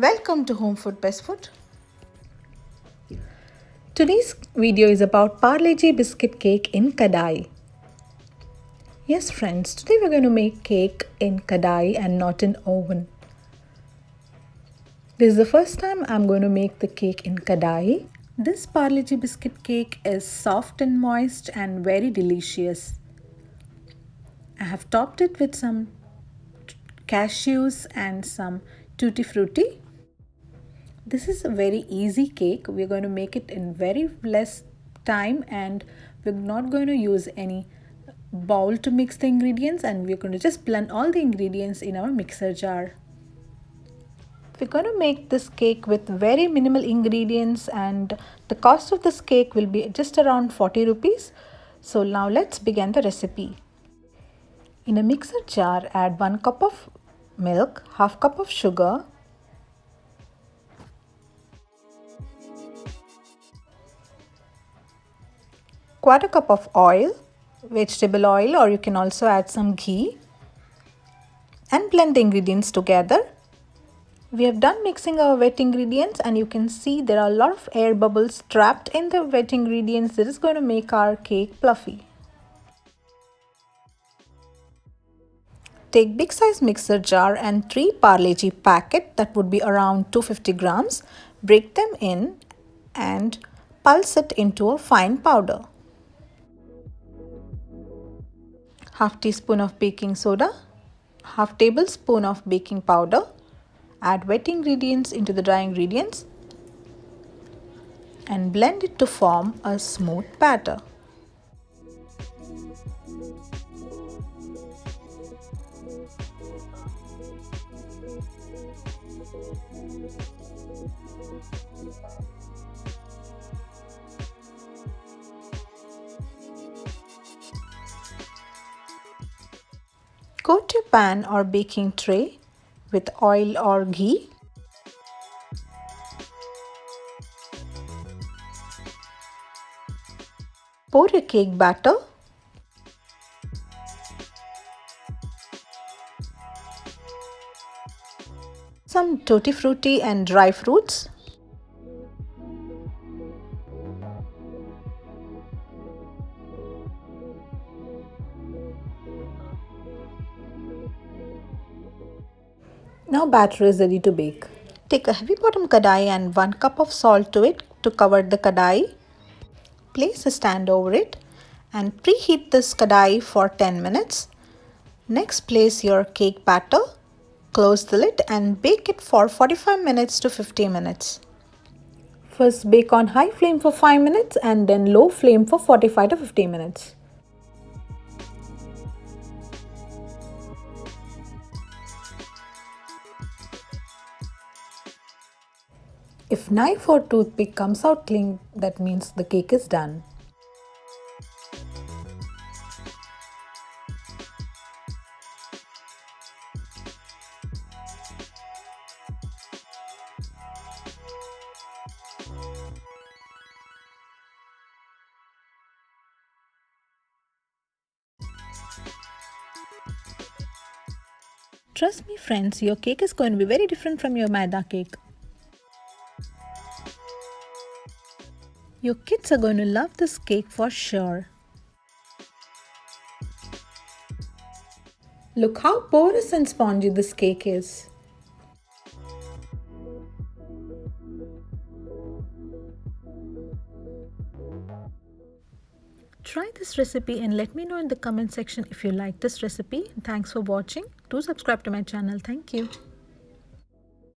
Welcome to Home Food Best Food. Today's video is about Parle-G Biscuit Cake in Kadai. Yes friends, today we're going to make cake in Kadai and not in oven. This is the first time I'm going to make the cake in Kadai. This Parle-G Biscuit Cake is soft and moist and very delicious. I have topped it with some cashews and some Tutti Frutti. This is a very easy cake. We're going to make it in very less time and we're not going to use any bowl to mix the ingredients, and we're going to just blend all the ingredients in our mixer jar. We're going to make this cake with very minimal ingredients and the cost of this cake will be just around 40 rupees. So now let's begin the recipe. In a mixer jar, add 1 cup of milk, half cup of sugar, quarter cup of oil, vegetable oil, or you can also add some ghee, and blend the ingredients together. We have done mixing our wet ingredients and you can see there are a lot of air bubbles trapped in the wet ingredients. This is going to make our cake fluffy. Take big size mixer jar and 3 Parle-G packet, that would be around 250 grams. Break them in and pulse it into a fine powder. Half teaspoon of baking soda, half tablespoon of baking powder. Add wet ingredients into the dry ingredients and blend it to form a smooth batter. Coat your pan or baking tray with oil or ghee. Pour your cake batter. Some Tutti Frutti and dry fruits. Now batter is ready to bake. Take a heavy bottom kadai and 1 cup of salt to it to cover the kadai. Place a stand over it and preheat this kadai for 10 minutes. Next, place your cake batter, close the lid and bake it for 45 minutes to 50 minutes. First bake on high flame for 5 minutes and then low flame for 45 to 50 minutes. If knife or toothpick comes out clean, that means the cake is done. Trust me friends, your cake is going to be very different from your maida cake. Your kids are going to love this cake for sure. Look how porous and spongy this cake is. Try this recipe and let me know in the comment section if you like this recipe. Thanks for watching. Do subscribe to my channel. Thank you.